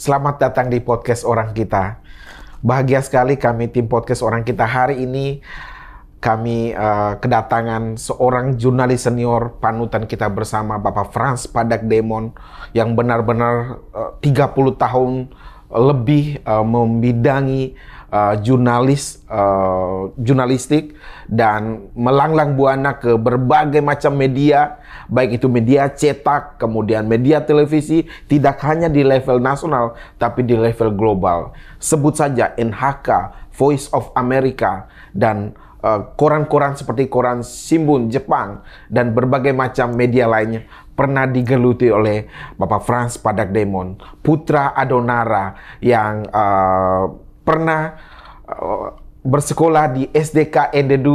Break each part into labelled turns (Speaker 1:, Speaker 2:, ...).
Speaker 1: Selamat datang di podcast Orang Kita. Bahagia sekali kami tim podcast Orang Kita hari ini kami kedatangan seorang jurnalis senior panutan kita bersama, Bapak Frans Padakdeamon, yang benar-benar 30 tahun lebih membidangi jurnalistik dan melanglang buana ke berbagai macam media, baik itu media cetak, kemudian media televisi, tidak hanya di level nasional, tapi di level global. Sebut saja NHK, Voice of America, dan koran-koran seperti koran Shimbun Jepang, dan berbagai macam media lainnya pernah digeluti oleh Bapak Frans Padakdeamon, putra Adonara yang pernah bersekolah di SDK ED2,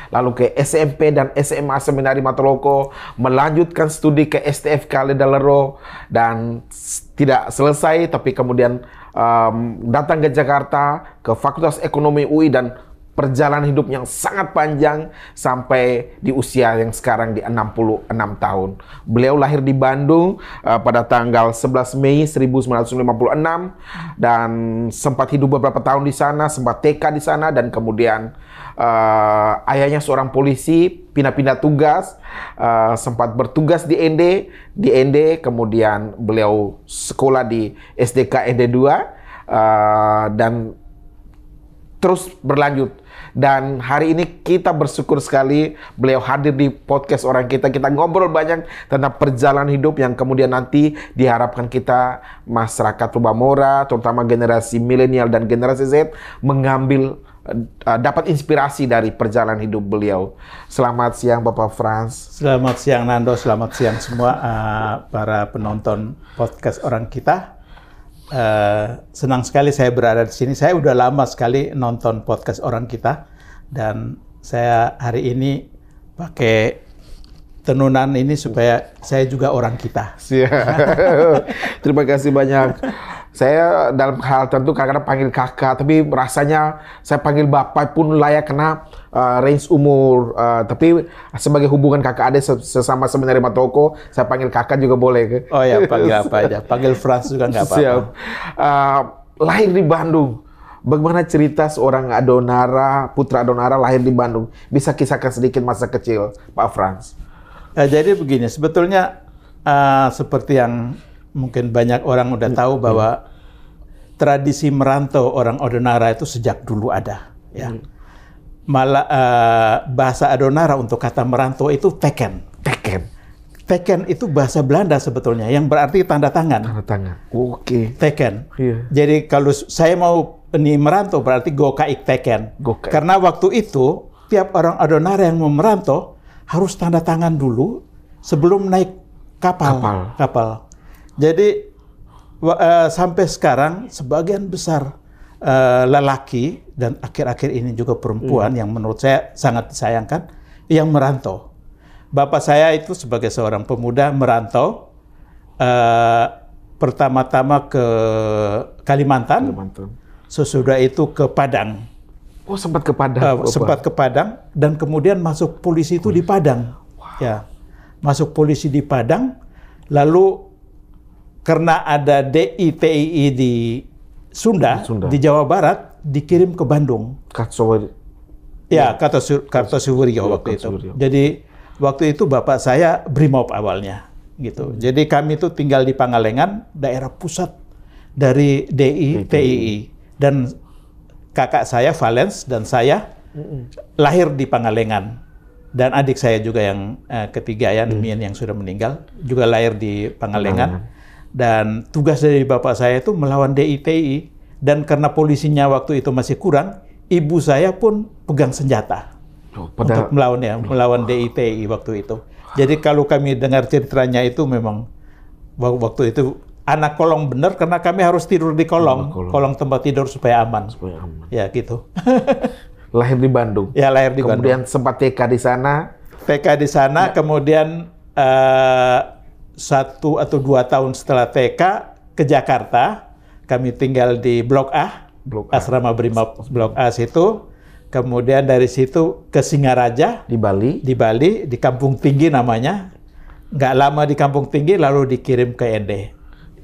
Speaker 1: lalu ke SMP dan SMA Seminari Matuloko, melanjutkan studi ke STF Kaledalerro, dan tidak selesai, tapi kemudian datang ke Jakarta, ke Fakultas Ekonomi UI, dan perjalanan hidup yang sangat panjang sampai di usia yang sekarang di 66 tahun. Beliau lahir di Bandung pada tanggal 11 Mei 1956 dan sempat hidup beberapa tahun di sana, sempat TK di sana, dan kemudian ayahnya seorang polisi, pindah-pindah tugas, sempat bertugas di ND, kemudian beliau sekolah di SDK ED2 dan terus berlanjut. Dan hari ini kita bersyukur sekali beliau hadir di podcast Orang Kita. Kita ngobrol banyak tentang perjalanan hidup yang kemudian nanti diharapkan kita masyarakat Rubamora, terutama generasi milenial dan generasi Z, mengambil dapat inspirasi dari perjalanan hidup beliau. Selamat siang Bapak Frans.
Speaker 2: Selamat siang Nando, selamat siang semua para penonton podcast Orang Kita. Senang sekali saya berada di sini. Saya udah lama sekali nonton podcast Orang Kita, dan saya hari ini pakai tenunan ini supaya saya juga orang kita.
Speaker 1: Terima kasih banyak. Saya dalam hal tentu kadang-kadang panggil kakak, tapi rasanya saya panggil bapak pun layak karena range umur. Tapi sebagai hubungan kakak adik sesama Seminari Matuloko, saya panggil kakak juga boleh.
Speaker 2: Oh ya, panggil apa aja. Panggil Frans juga nggak apa-apa.
Speaker 1: Siap. Lahir di Bandung. Bagaimana cerita seorang Adonara, putra Adonara lahir di Bandung? Bisa kisahkan sedikit masa kecil, Pak Frans.
Speaker 2: Jadi begini, sebetulnya seperti yang mungkin banyak orang udah tahu bahwa tradisi merantau orang Adonara itu sejak dulu ada. Ya. Malah bahasa Adonara untuk kata merantau itu teken. Teken itu bahasa Belanda sebetulnya, yang berarti tanda tangan.
Speaker 1: Tanda tangan. Oke.
Speaker 2: Teken.
Speaker 1: Iya.
Speaker 2: Jadi kalau saya mau merantau berarti gokaik teken. Karena waktu itu tiap orang Adonara yang mau merantau harus tanda tangan dulu sebelum naik kapal. Jadi sampai sekarang sebagian besar lelaki dan akhir-akhir ini juga perempuan yang menurut saya sangat disayangkan yang merantau. Bapak saya itu sebagai seorang pemuda merantau pertama-tama ke Kalimantan. Sesudah itu ke Padang.
Speaker 1: Oh, sempat ke Padang.
Speaker 2: Sempat ke Padang, dan kemudian masuk polisi itu di Padang. Wow. Ya, masuk polisi di Padang, lalu karena ada DI-TII di Sunda, di Jawa Barat, dikirim ke Bandung. Kartosuwiryo waktu itu. Jadi waktu itu bapak saya Brimob awalnya, gitu. Jadi kami itu tinggal di Pangalengan, daerah pusat dari DI-TII, dan kakak saya Valens dan saya lahir di Pangalengan, dan adik saya juga yang ketiga ya, Mien yang sudah meninggal juga lahir di Pangalengan. Dan tugas dari bapak saya itu melawan DI-TII, dan karena polisinya waktu itu masih kurang, ibu saya pun pegang senjata untuk melawan DI-TII waktu itu. Jadi kalau kami dengar ceritanya itu memang waktu itu anak kolong bener, karena kami harus tidur di kolong tempat tidur supaya aman. Ya gitu.
Speaker 1: Lahir di Bandung.
Speaker 2: Ya, lahir di
Speaker 1: kemudian
Speaker 2: Bandung.
Speaker 1: Sempat TK di sana.
Speaker 2: Ya. Kemudian 1 atau 2 tahun setelah TK ke Jakarta, kami tinggal di Blok A, Asrama Brimob Blok A situ. Kemudian dari situ ke Singaraja
Speaker 1: di Bali,
Speaker 2: di Kampung Tinggi namanya. Nggak lama di Kampung Tinggi, lalu dikirim ke ND.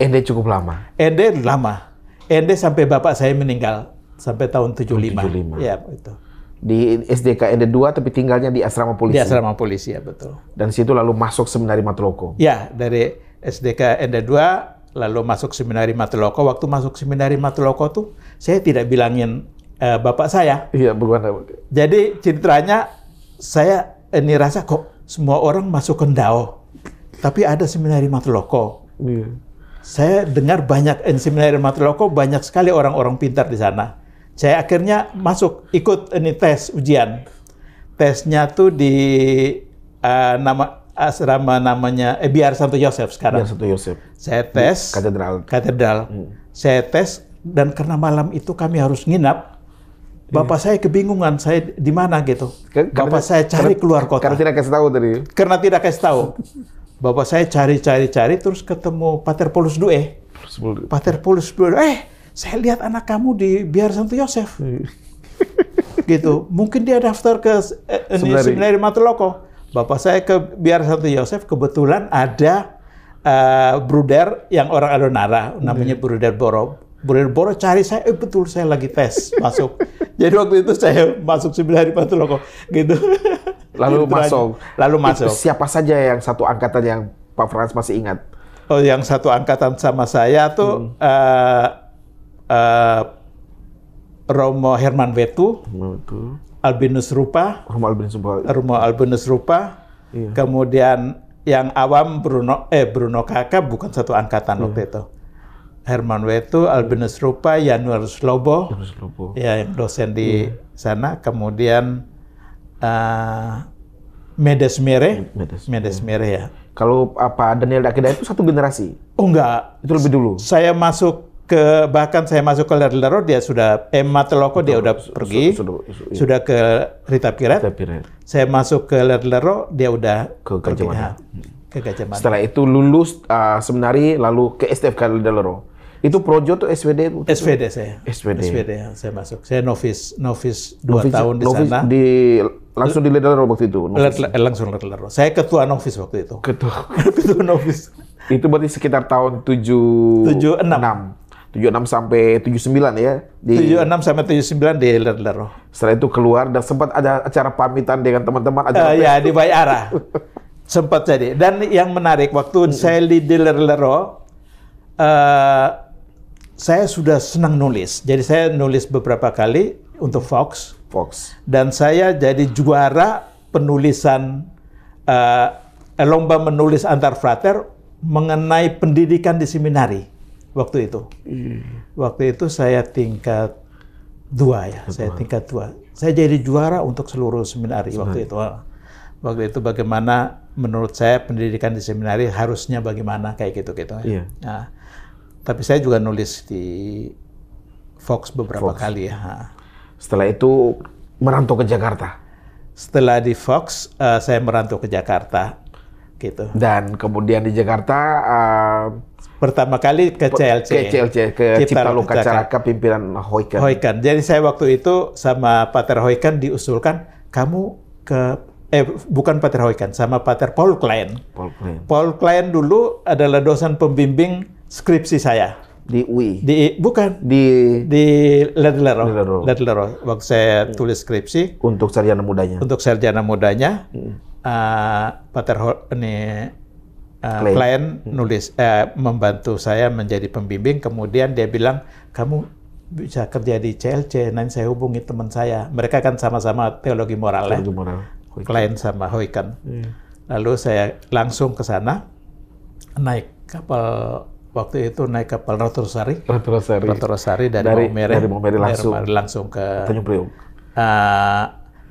Speaker 1: Ende cukup lama.
Speaker 2: Ende lama. Ende sampai bapak saya meninggal sampai tahun 75. Ya, itu.
Speaker 1: Di SDK Ende 2 tapi tinggalnya di asrama polisi.
Speaker 2: Di asrama polisi, ya betul.
Speaker 1: Dan situ lalu masuk seminari Matuloko.
Speaker 2: Ya, dari SDK Ende 2 lalu masuk seminari Matuloko. Waktu masuk seminari Matuloko tuh saya tidak bilangin bapak saya.
Speaker 1: Iya, bagaimana?
Speaker 2: Jadi ceritanya saya ini rasa kok semua orang masuk ke Ndao, tapi ada seminari Matuloko.
Speaker 1: Iya.
Speaker 2: Saya dengar banyak seminari Matuloko, banyak sekali orang-orang pintar di sana. Saya akhirnya masuk ikut ini tes ujian. Tesnya tuh di nama asrama namanya Biar Santo Yosef sekarang.
Speaker 1: Biar Santo Yosef.
Speaker 2: Saya tes katedral. Saya tes dan karena malam itu kami harus nginap. Bapak saya kebingungan, saya di mana gitu. Bapak saya cari keluar kota.
Speaker 1: Karena tidak kasih tahu tadi.
Speaker 2: Karena tidak kasih tahu. Bapak saya cari, terus ketemu Pater Paulus Due. Pater Paulus Due, saya lihat anak kamu di Biar Santo Yosef. Gitu. Mungkin dia daftar ke seminari Matuloko. Bapak saya ke Biar Santo Yosef, kebetulan ada bruder yang orang Adonara, namanya Bruder Boro. Bruder Boro cari saya, betul saya lagi tes masuk. Jadi waktu itu saya masuk seminari Matuloko, gitu.
Speaker 1: Lalu masuk.
Speaker 2: Itu
Speaker 1: siapa saja yang satu angkatan yang Pak Frans masih ingat?
Speaker 2: Oh, yang satu angkatan sama saya tuh Romo Herman Wetu, Albinus Rupa, Romo Albinus Rupa. Iya. Kemudian yang awam Bruno Kakak bukan satu angkatan waktu itu. Herman Wetu, Albinus Rupa, Januarius Lobo, ya yang dosen di sana. Kemudian Medes Mere ya.
Speaker 1: Kalau Pak Daniel Dakida itu satu generasi?
Speaker 2: Oh enggak,
Speaker 1: itu lebih dulu.
Speaker 2: Saya masuk bahkan saya masuk ke Lerlero, dia sudah Matuloko dia udah pergi, sudah ke Rita Piret. Saya masuk ke Lerlero, dia udah
Speaker 1: ke Gajah Mada.
Speaker 2: Ke Gajah Mada.
Speaker 1: Setelah itu lulus seminari lalu ke STFK Lerlero. Itu Projo tuh SVD?
Speaker 2: SVD saya. SVD ya, saya masuk. Saya novis 2 tahun di sana.
Speaker 1: Langsung di Lerlero waktu itu?
Speaker 2: Langsung Lerlero. Saya ketua novis waktu itu.
Speaker 1: Ketua
Speaker 2: novis.
Speaker 1: Itu berarti sekitar tahun 76 sampai 79 ya?
Speaker 2: 76 sampai 79 di Lerlero.
Speaker 1: Setelah itu keluar dan sempat ada acara pamitan dengan teman-teman?
Speaker 2: Ya, di Bayara. Sempat jadi. Dan yang menarik, waktu saya di Lerlero, saya sudah senang nulis. Jadi saya nulis beberapa kali untuk Fox. Dan saya jadi juara penulisan lomba menulis antar frater mengenai pendidikan di seminari waktu itu. Waktu itu saya tingkat 2 ya. Saya tingkat 2. Saya jadi juara untuk seluruh seminari waktu itu. Waktu itu bagaimana menurut saya pendidikan di seminari harusnya bagaimana kayak gitu-gitu.
Speaker 1: Iya.
Speaker 2: Nah, tapi saya juga nulis di Fox beberapa kali ya.
Speaker 1: Setelah itu merantau ke Jakarta.
Speaker 2: Setelah di Fox, saya merantau ke Jakarta, gitu.
Speaker 1: Dan kemudian di Jakarta
Speaker 2: pertama kali ke CLC.
Speaker 1: Ke Cipta Loka Caraka pimpinan Hoikan.
Speaker 2: Jadi saya waktu itu sama Pater Hoikan diusulkan kamu ke bukan Pater Hoikan, sama Pater Paul Klein. Paul Klein dulu adalah dosen pembimbing skripsi saya.
Speaker 1: Di UI?
Speaker 2: Bukan. Di Lerlero. Waktu saya tulis skripsi.
Speaker 1: Untuk sarjana mudanya?
Speaker 2: Pater Klein nulis, membantu saya menjadi pembimbing. Kemudian dia bilang, kamu bisa kerja di CLC. Nanti saya hubungi teman saya. Mereka kan sama-sama teologi moral. Klein sama Hoikan. Lalu saya langsung ke sana, naik kapal. Waktu itu naik kapal Ratu Rosari dari Maumere langsung ke
Speaker 1: Tanjung Priok.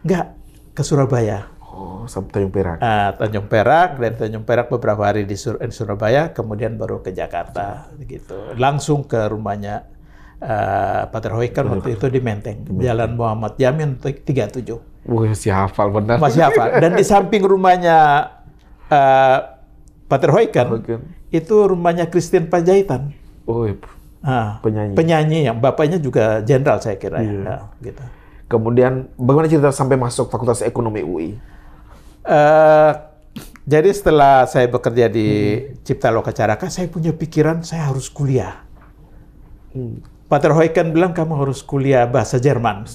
Speaker 2: Enggak, ke Surabaya.
Speaker 1: Oh, sampai Tanjung Perak.
Speaker 2: Tanjung Perak, dari Tanjung Perak beberapa hari di Surabaya, kemudian baru ke Jakarta gitu. Langsung ke rumahnya Pater Hoikan waktu itu di Menteng, Jalan Muhammad Yamin 37.
Speaker 1: Masih hafal benar.
Speaker 2: Masih hafal. Dan di samping rumahnya Pater Hoikan, itu rumahnya Christian Panjaitan.
Speaker 1: Oh,
Speaker 2: penyanyi yang bapaknya juga jenderal saya kira. Ya, gitu.
Speaker 1: Kemudian bagaimana cerita sampai masuk Fakultas Ekonomi UI?
Speaker 2: Jadi setelah saya bekerja di Cipta Loka Caraka, saya punya pikiran saya harus kuliah. Pak Terhoeken bilang kamu harus kuliah bahasa Jerman.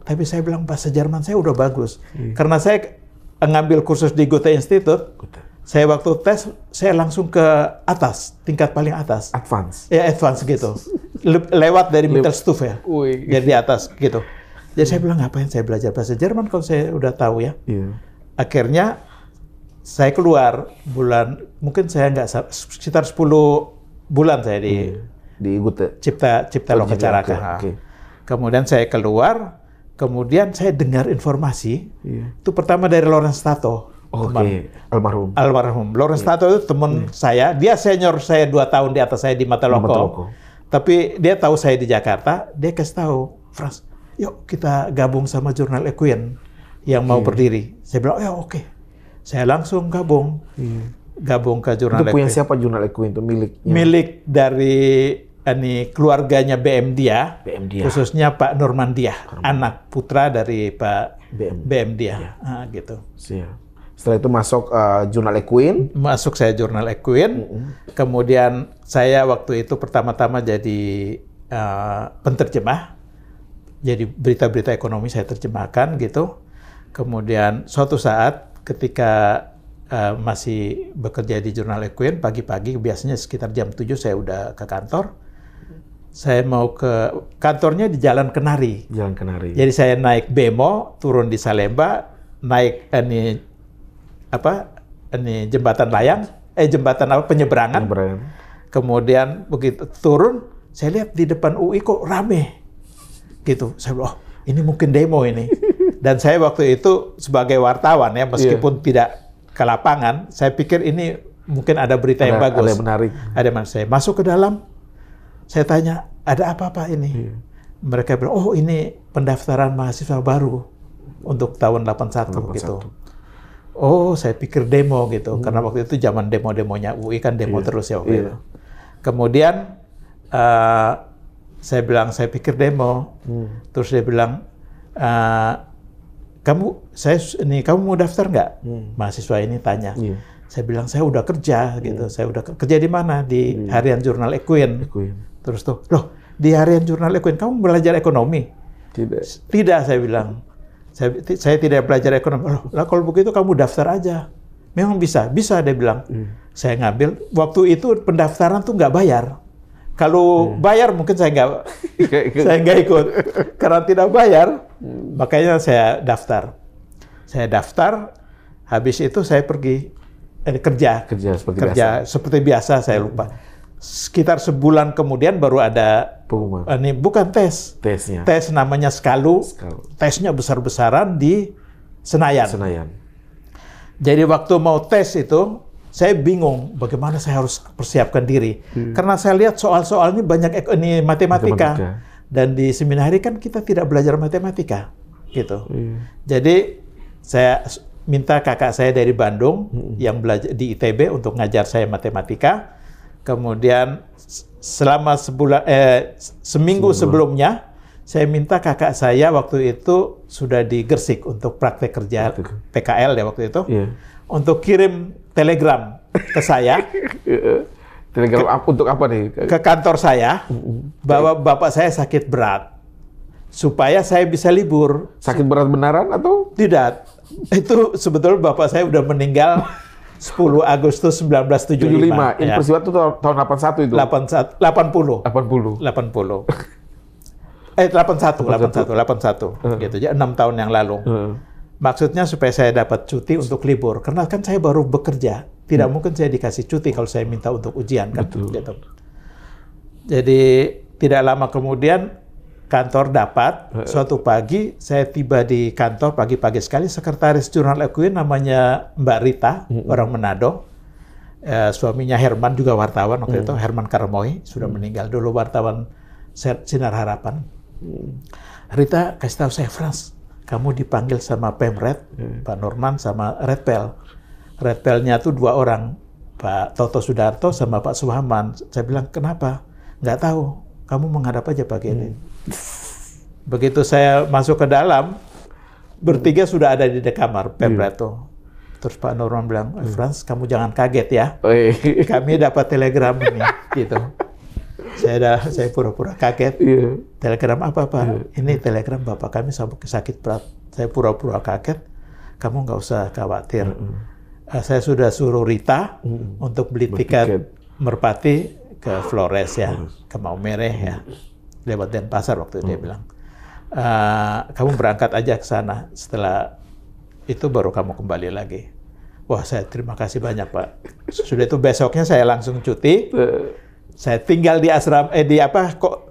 Speaker 2: Tapi saya bilang bahasa Jerman saya udah bagus. Karena saya ngambil kursus di Goethe Institute, saya waktu tes, saya langsung ke atas, tingkat paling atas.
Speaker 1: Advance.
Speaker 2: Ya, advance gitu. Lewat dari Mittelstufe ya. Jadi di atas gitu. Jadi saya bilang, ngapain saya belajar bahasa Jerman kalau saya udah tahu ya. Akhirnya, saya keluar bulan, mungkin saya nggak, sekitar 10 bulan saya di
Speaker 1: Goethe.
Speaker 2: Cipta Loka Caraka. Kemudian saya keluar, kemudian saya dengar informasi, itu pertama dari Lawrence Tato. Almarhum. Lawrence Tato itu teman saya, dia senior saya 2 tahun di atas saya di Mataloko. Tapi dia tahu saya di Jakarta, dia kasih tahu, Frans, yuk kita gabung sama Jurnal Equine yang mau berdiri. Saya bilang, ya oke. Saya langsung gabung ke Jurnal Equine.
Speaker 1: Itu punya siapa Jurnal Equine itu miliknya?
Speaker 2: Milik dari keluarganya BM Dia, khususnya Pak Norman Dia, anak putra dari Pak BM Dia. Gitu.
Speaker 1: Setelah itu masuk Jurnal Equine?
Speaker 2: Masuk saya Jurnal Equine. Kemudian saya waktu itu pertama-tama jadi penterjemah. Jadi berita-berita ekonomi saya terjemahkan gitu. Kemudian suatu saat ketika masih bekerja di Jurnal Equine, pagi-pagi biasanya sekitar jam 7 saya udah ke kantor. Saya mau ke kantornya di Jalan Kenari.
Speaker 1: Jalan Kenari.
Speaker 2: Jadi saya naik bemo, turun di Salemba, naik jembatan layang, penyeberangan. Kemudian begitu turun, saya lihat di depan UI kok rame. Gitu. Saya bilang, oh, ini mungkin demo ini. Dan saya waktu itu sebagai wartawan ya, meskipun tidak ke lapangan, saya pikir ini mungkin ada berita yang bagus.
Speaker 1: Ada yang menarik.
Speaker 2: Saya masuk ke dalam, saya tanya, ada apa ini? Mereka bilang, oh ini pendaftaran mahasiswa baru untuk tahun 81 gitu. Oh, saya pikir demo gitu, karena waktu itu zaman demo-demonya UI kan demo terus ya waktu itu. Kemudian saya bilang, saya pikir demo. Terus dia bilang, kamu mau daftar nggak? Mahasiswa ini tanya. Saya bilang, saya udah kerja gitu. Saya udah kerja di mana? Di Harian Jurnal Equine. Terus tuh, loh, di Harian Jurnal Equine kamu belajar ekonomi? Tidak, saya bilang. Saya tidak belajar ekonomi. Loh, kalau begitu kamu daftar aja. Memang bisa dia bilang. Saya ngambil. Waktu itu pendaftaran tuh nggak bayar. Kalau bayar mungkin saya nggak ikut. Karena tidak bayar, makanya saya daftar. Habis itu saya pergi kerja seperti biasa. Saya lupa. Sekitar sebulan kemudian baru ada
Speaker 1: pengumuman.
Speaker 2: Ini bukan tesnya. Tes namanya Skalu. Tesnya besar-besaran di Senayan. Jadi waktu mau tes itu, saya bingung bagaimana saya harus persiapkan diri. Karena saya lihat soal-soalnya banyak matematika. Dan di seminari kan kita tidak belajar matematika. Gitu. Jadi saya minta kakak saya dari Bandung yang belajar di ITB untuk ngajar saya matematika. Kemudian selama seminggu sebelumnya, saya minta kakak saya waktu itu sudah di Gersik untuk praktek kerja PKL ya waktu itu, untuk kirim telegram ke saya.
Speaker 1: Telegram untuk apa nih?
Speaker 2: Ke kantor saya, bahwa bapak saya sakit berat, supaya saya bisa libur.
Speaker 1: Sakit berat beneran atau?
Speaker 2: Tidak. Itu sebetulnya bapak saya udah meninggal 10 Agustus 1975.
Speaker 1: Ini peristiwa itu tahun 81 itu?
Speaker 2: 80.
Speaker 1: 81.
Speaker 2: Gitu. Jadi 6 tahun yang lalu. Maksudnya supaya saya dapat cuti untuk libur. Karena kan saya baru bekerja. Tidak mungkin saya dikasih cuti kalau saya minta untuk ujian. Kan? Gitu. Jadi tidak lama kemudian kantor dapat, suatu pagi saya tiba di kantor pagi-pagi sekali, sekretaris Jurnal Equine namanya Mbak Rita, orang Manado. Suaminya Herman juga wartawan waktu itu, Herman Karmoy, sudah meninggal dulu, wartawan Sinar Harapan. Rita kasih tahu saya, Frans, kamu dipanggil sama Pemret, Pak Norman sama Redpel. Redpelnya tuh 2 orang, Pak Toto Sudarto sama Pak Suhaman. Saya bilang, kenapa? Nggak tahu, kamu menghadap aja pagi ini. Begitu saya masuk ke dalam, bertiga sudah ada di kamar Pemret tuh. Terus Pak Nurman bilang, Frans, kamu jangan kaget ya. Kami dapat telegram ini, gitu. Saya pura-pura kaget. Telegram apa, Pak? Ini telegram Bapak kami sampai sakit berat. Saya pura-pura kaget. Kamu nggak usah khawatir. Saya sudah suruh Rita untuk beli tiket Merpati ke Flores ya, ke Maumere ya. Lewat Denpasar waktu itu dia bilang. Kamu berangkat aja ke sana. Setelah itu baru kamu kembali lagi. Wah, saya terima kasih banyak, Pak. Sudah itu besoknya saya langsung cuti. Saya tinggal di asrama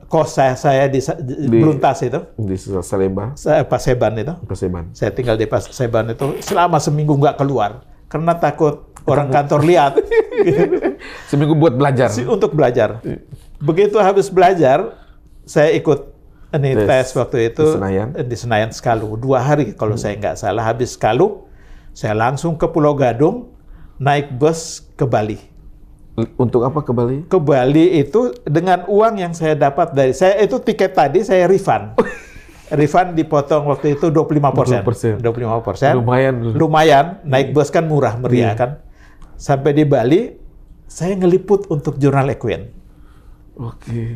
Speaker 2: kos saya di Bluntas itu.
Speaker 1: Di Salemba.
Speaker 2: Paseban itu.
Speaker 1: Paseban.
Speaker 2: Saya tinggal di Paseban itu selama seminggu nggak keluar karena takut orang kantor lihat.
Speaker 1: Seminggu buat belajar.
Speaker 2: Untuk belajar. Begitu habis belajar, saya ikut tes waktu itu di Senayan Skalu 2 hari kalau saya nggak salah. Habis Skalu, saya langsung ke Pulau Gadung, naik bus ke Bali.
Speaker 1: Untuk apa ke Bali?
Speaker 2: Ke Bali itu dengan uang yang saya dapat dari saya itu tiket tadi saya refund. Refund dipotong waktu itu 25%. 25%. Lumayan. Naik bus kan murah meriah kan. Sampai di Bali, saya ngeliput untuk jurnal Equine.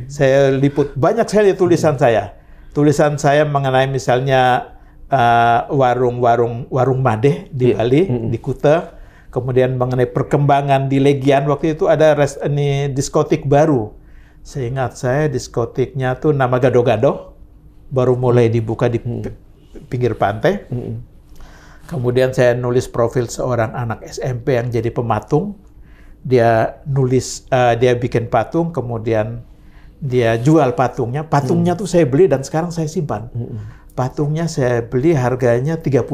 Speaker 2: Saya liput banyak sekali tulisan saya. Tulisan saya mengenai misalnya warung Made di Bali, di Kuta. Kemudian mengenai perkembangan di Legian. Waktu itu ada diskotik baru. Seingat saya diskotiknya tuh nama Gado-Gado. Baru mulai dibuka di pinggir pantai. Kemudian saya nulis profil seorang anak SMP yang jadi pematung. Dia bikin patung, kemudian dia jual patungnya. Patungnya tuh saya beli dan sekarang saya simpan. Patungnya saya beli harganya 30.000.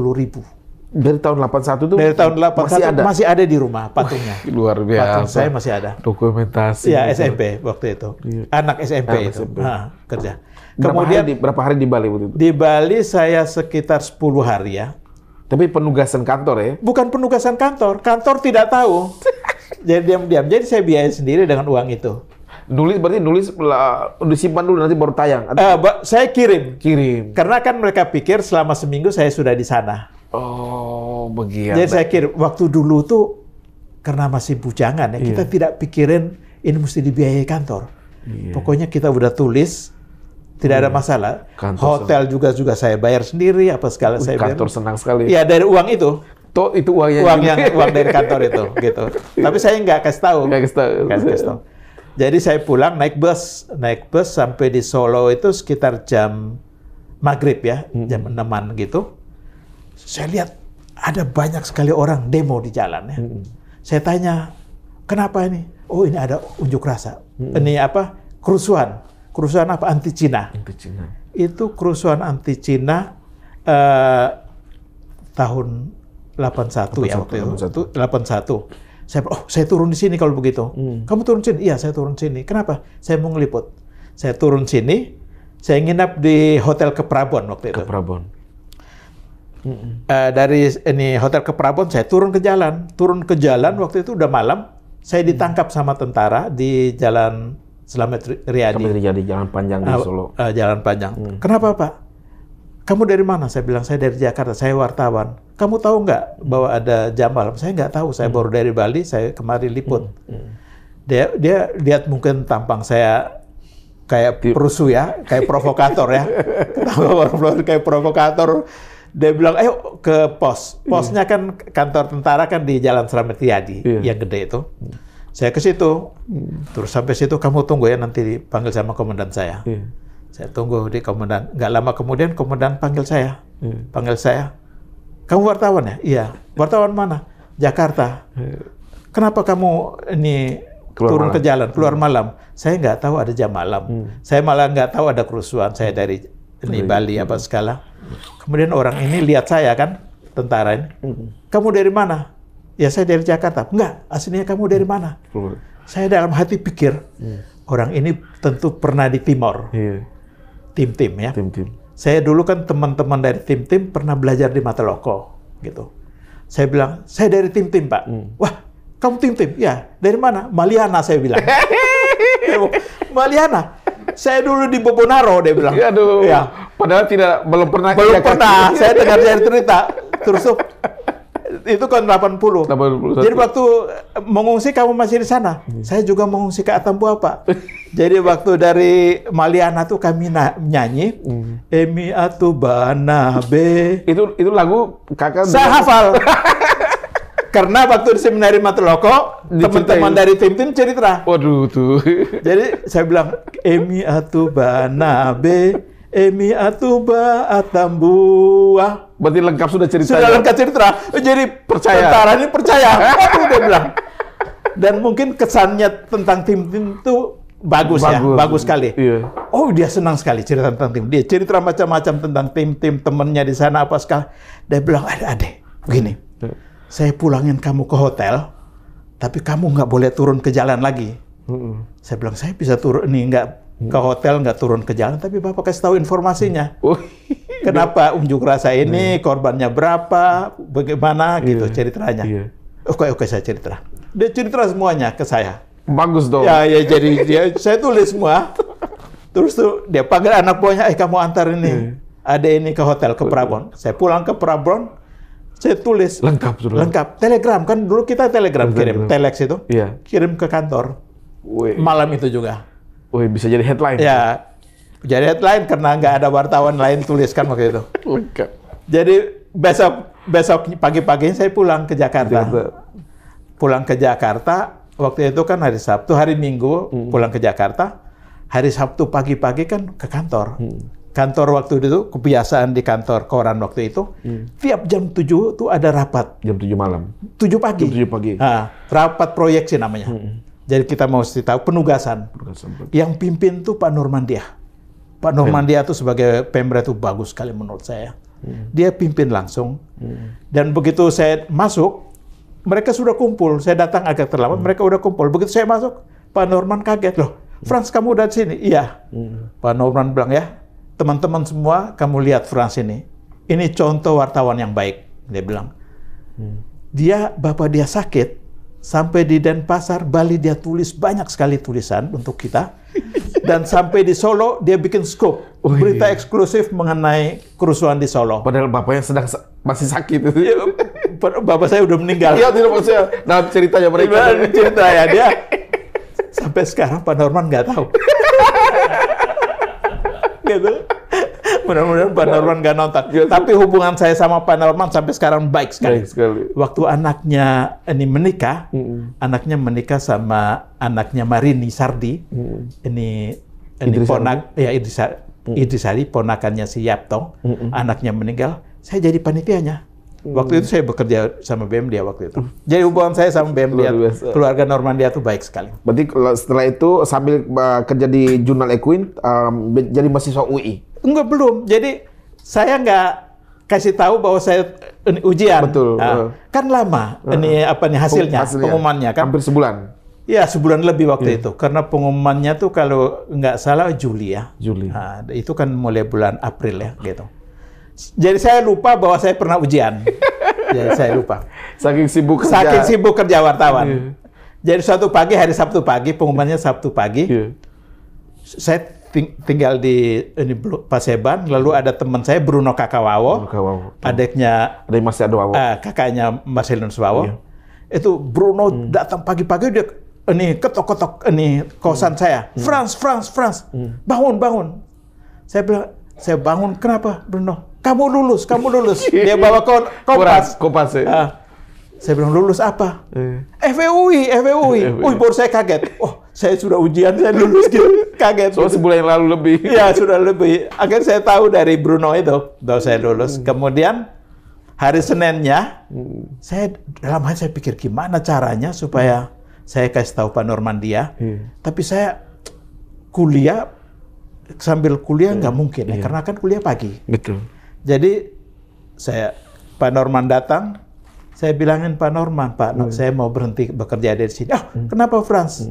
Speaker 1: Dari tahun 81 tuh?
Speaker 2: Dari tahun 81 masih ada di rumah patungnya.
Speaker 1: Wah, luar biasa.
Speaker 2: Patung saya masih ada.
Speaker 1: Dokumentasi.
Speaker 2: Ya, SMP waktu itu. Anak SMP itu. Kerja.
Speaker 1: Kemudian berapa hari di Bali waktu itu?
Speaker 2: Di Bali saya sekitar 10 hari ya.
Speaker 1: Tapi penugasan kantor ya?
Speaker 2: Bukan penugasan kantor. Kantor tidak tahu. Jadi diam-diam. Jadi saya biaya sendiri dengan uang itu.
Speaker 1: Nulis disimpan dulu nanti baru tayang.
Speaker 2: Saya kirim.
Speaker 1: Karena
Speaker 2: kan mereka pikir selama seminggu saya sudah di sana.
Speaker 1: Oh, begitu.
Speaker 2: Jadi saya kirim. Waktu dulu tuh karena masih bujangan ya, kita tidak pikirin ini mesti dibiayai kantor. Pokoknya kita udah tulis, tidak ada masalah. Hotel juga saya bayar sendiri, apa segala saya bayar.
Speaker 1: Kantor senang sekali.
Speaker 2: Iya, dari uang itu.
Speaker 1: Itu
Speaker 2: uang dari kantor itu, gitu. Tapi saya nggak kasih tahu. Jadi saya pulang naik bus sampai di Solo itu sekitar jam maghrib ya, jam 6-an gitu. Saya lihat ada banyak sekali orang demo di jalan ya. Saya tanya, kenapa ini? Oh, ini ada unjuk rasa. Ini apa? Kerusuhan. Kerusuhan apa? Anti Cina. Itu kerusuhan anti Cina tahun 81 ya waktu itu. 81. Saya turun di sini kalau begitu. Kamu turun sini? Iya, saya turun sini. Kenapa? Saya mau ngeliput. Saya turun sini. Saya nginap di Hotel Keprabon waktu itu. Dari Hotel Keprabon saya turun ke jalan. Waktu itu udah malam. Saya ditangkap sama tentara di Jalan Slamet Riyadi.
Speaker 1: Jalan Panjang di Solo.
Speaker 2: Jalan Panjang. Kenapa, Pak? Kamu dari mana? Saya bilang, saya dari Jakarta, saya wartawan. Kamu tahu nggak bahwa ada jam malam? Saya nggak tahu, saya baru dari Bali, saya kemarin liput. Dia lihat mungkin tampang saya kayak perusuh ya, kayak provokator ya. Kayak provokator. Dia bilang, ayo ke pos. Posnya kan kantor tentara kan di Jalan Slamet Riyadi, yang gede itu. Saya ke situ. Terus sampai situ, kamu tunggu ya, nanti dipanggil sama komandan saya. Saya tunggu di komandan. Nggak lama kemudian komandan panggil saya. Kamu wartawan ya? Iya. Wartawan mana? Jakarta. Kenapa kamu ini turun ke jalan, keluar malam? Saya nggak tahu ada jam malam. Saya malah nggak tahu ada kerusuhan. Saya dari Bali apa segala. Kemudian orang ini lihat saya kan, tentara ini. Kamu dari mana? Ya, saya dari Jakarta. Enggak, aslinya kamu dari mana? Saya dalam hati pikir, orang ini tentu pernah di Timor. Tim-tim ya. Saya dulu kan teman-teman dari tim-tim pernah belajar di Mataloko gitu. Saya bilang, saya dari tim-tim, Pak. Wah, kamu tim-tim? Ya, dari mana? Maliana, saya bilang. Maliana. Saya dulu di Bobonaro, dia bilang.
Speaker 1: Aduh. Ya. Padahal belum pernah.
Speaker 2: Belum pernah. Saya dengar dari cerita. Terus Itu kan 80.
Speaker 1: 81.
Speaker 2: Jadi waktu mengungsi kamu masih di sana. Saya juga mengungsi ke Atambuapa. Jadi waktu dari Maliana tuh kami nyanyi Emi Atubana be.
Speaker 1: Itu lagu kakak
Speaker 2: saya hafal. Karena waktu di seminari Matuloko, teman-teman dari tim cerita.
Speaker 1: Waduh tuh.
Speaker 2: Jadi saya bilang Emi Atubana be, Emi Atuba Atambua.
Speaker 1: Berarti lengkap sudah cerita.
Speaker 2: Sudah lengkap cerita. Jadi tentara ini percaya. Waduh, dia bilang. Dan mungkin kesannya tentang tim itu bagus ya, bagus sekali.
Speaker 1: Iya.
Speaker 2: Oh, dia senang sekali cerita tentang tim. Dia cerita macam-macam tentang tim temannya di sana apa sekali. Dia bilang, adek, begini. Saya pulangin kamu ke hotel, tapi kamu nggak boleh turun ke jalan lagi. Saya bilang, saya bisa turun nih, nggak ke hotel, nggak turun ke jalan, tapi Bapak kasih tahu informasinya. Kenapa unjuk rasa ini, korbannya berapa, bagaimana, gitu ceritanya. Oke, saya cerita. Dia cerita semuanya ke saya.
Speaker 1: Bagus dong.
Speaker 2: Ya, jadi saya tulis semua. Terus tuh dia panggil anak buahnya, kamu antar ini, adek ini ke hotel, ke Prabon. Saya pulang ke Prabon. Saya tulis lengkap. Telegram kan dulu kita telegram kirim, telex itu, kirim ke kantor. Malam itu juga.
Speaker 1: Bisa jadi headline.
Speaker 2: Ya, jadi headline karena nggak ada wartawan lain tuliskan waktu itu.
Speaker 1: Lengkap.
Speaker 2: Jadi besok pagi-pagi saya pulang ke Jakarta. Pulang ke Jakarta waktu itu kan hari Sabtu, hari Minggu pulang ke Jakarta. Hari Sabtu pagi-pagi kan ke kantor. Kantor waktu itu, kebiasaan di kantor koran waktu itu, tiap jam 7 tuh ada rapat.
Speaker 1: Jam 7 malam?
Speaker 2: 7 pagi.
Speaker 1: Jam 7 pagi.
Speaker 2: Nah, rapat proyeksi namanya. Jadi kita mau tahu penugasan. Yang pimpin tuh Pak Normandia. Pak Normandia tuh sebagai Pemda tuh bagus sekali menurut saya. Dia pimpin langsung. Dan begitu saya masuk, mereka sudah kumpul. Saya datang agak terlambat, mereka udah kumpul. Begitu saya masuk, Pak Norman kaget. Loh, Frans kamu udah di sini? Iya. Pak Norman bilang, ya, teman-teman semua, kamu lihat Frans ini. Ini contoh wartawan yang baik, dia bilang. Bapak dia sakit, sampai di Denpasar, Bali dia tulis banyak sekali tulisan untuk kita. Dan sampai di Solo, dia bikin scoop, berita eksklusif mengenai kerusuhan di Solo.
Speaker 1: Padahal bapaknya masih sakit.
Speaker 2: Bapak saya udah meninggal.
Speaker 1: Iya, tidak maksudnya. Dalam ceritanya mereka.
Speaker 2: Cerita ya, dia. Sampai sekarang Pak Norman nggak tahu. Gitu. Mudah-mudahan Pak Norman nggak nonton. Tapi hubungan saya sama Pak Norman sampai sekarang baik sekali. Waktu anaknya ini menikah, anaknya menikah sama anaknya Marini Sardi. Ini ponak, ya Idrisari, ponakannya si Yapto. Anaknya meninggal, saya jadi panitianya. Waktu itu saya bekerja sama BMDia waktu itu. Jadi hubungan saya sama BMDia, keluarga Normandia itu baik sekali.
Speaker 1: Berarti setelah itu sambil kerja di Jurnal Equine, jadi mahasiswa UI?
Speaker 2: Enggak, belum. Jadi saya nggak kasih tahu bahwa saya ujian.
Speaker 1: Betul.
Speaker 2: Kan lama ini hasilnya, pengumumannya kan.
Speaker 1: Hampir sebulan.
Speaker 2: Ya, sebulan lebih waktu itu. Karena pengumumannya tuh kalau nggak salah Juli ya.
Speaker 1: Juli.
Speaker 2: Nah, itu kan mulai bulan April ya, gitu. Jadi saya lupa bahwa saya pernah ujian. Jadi saya lupa.
Speaker 1: Saking sibuk
Speaker 2: kerja wartawan. Jadi suatu pagi, hari Sabtu pagi, pengumumannya Sabtu pagi. Saya tinggal di Paseban, lalu ada teman saya Bruno Kakawawo, adiknya
Speaker 1: Mas Adowawo,
Speaker 2: kakaknya Marcelino Suwawo. Itu Bruno datang pagi-pagi, dia ketok-ketok kosan saya. Frans, bangun. Saya bilang, saya bangun, kenapa Bruno? Kamu lulus. Dia bawa kompas. Saya bilang, lulus apa? FEUI. Baru saya kaget. Oh, saya sudah ujian, saya lulus gitu. Kaget.
Speaker 1: So, sebulan yang lalu lebih.
Speaker 2: Iya, sudah lebih. Akhirnya saya tahu dari Bruno itu, bahwa saya lulus. Kemudian, hari Seninnya, dalam hati saya pikir, gimana caranya supaya saya kasih tahu Pak Normandia. Tapi saya sambil kuliah nggak mungkin, karena kan kuliah pagi.
Speaker 1: Betul.
Speaker 2: Jadi, Pak Norman datang, saya bilangin Pak Norman, saya mau berhenti bekerja dari sini. Kenapa Frans?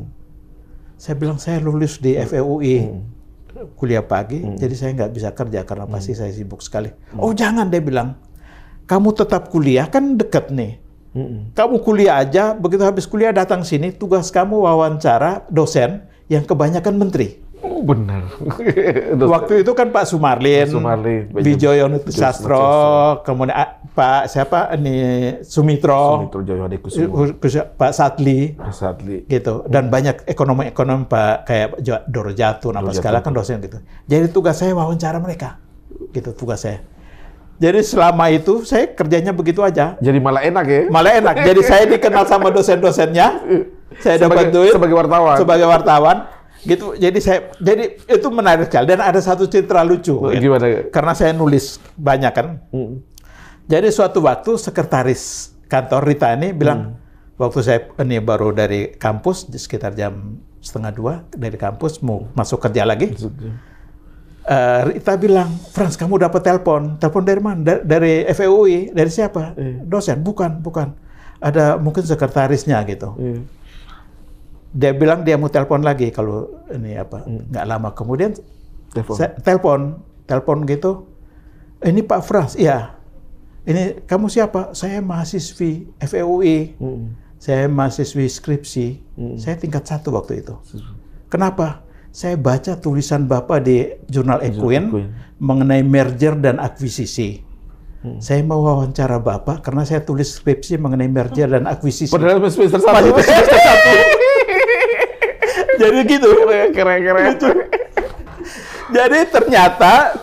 Speaker 2: Saya bilang, saya lulus di FEUI, kuliah pagi, jadi saya nggak bisa kerja karena pasti saya sibuk sekali. Oh jangan, dia bilang, kamu tetap kuliah, kan deket nih. Kamu kuliah aja, begitu habis kuliah datang sini, tugas kamu wawancara dosen yang kebanyakan menteri.
Speaker 1: Oh benar.
Speaker 2: Waktu itu kan Pak Sumarlin, Wijoyo Sastro, kemudian Pak siapa ini Sumitro Pak Satli, gitu. Dan banyak ekonomi Pak kayak Doro Jatun apa segala kan dosen gitu. Jadi tugas saya wawancara mereka, gitu tugas saya. Jadi selama itu saya kerjanya begitu aja.
Speaker 1: Jadi malah enak ya?
Speaker 2: Malah enak. Jadi saya dikenal sama dosen-dosennya. Saya dapat duit
Speaker 1: sebagai wartawan.
Speaker 2: Sebagai wartawan. Gitu. Jadi itu menarik sekali. Dan ada satu cerita lucu.
Speaker 1: Gimana?
Speaker 2: Karena saya nulis banyak kan. Jadi suatu waktu sekretaris kantor Rita ini bilang, waktu saya ini baru dari kampus sekitar jam 1:30 dari kampus mau masuk kerja lagi. Rita bilang, Frans, kamu dapat telepon dari mana? Dari FEUI, dari siapa? Dosen? Bukan. Ada mungkin sekretarisnya gitu. Dia bilang dia mau telepon lagi kalau ini apa? Nggak lama kemudian telepon gitu. Ini Pak Frans, iya. Ini kamu siapa? Saya mahasiswi FEUI. Saya mahasiswi skripsi. Saya tingkat 1 waktu itu. Kenapa? Saya baca tulisan Bapak di jurnal Equine mengenai merger dan akuisisi. Saya mau wawancara Bapak karena saya tulis skripsi mengenai merger dan akuisisi.
Speaker 1: Padahal semester 1.
Speaker 2: Jadi gitu.
Speaker 1: Keren.
Speaker 2: Jadi ternyata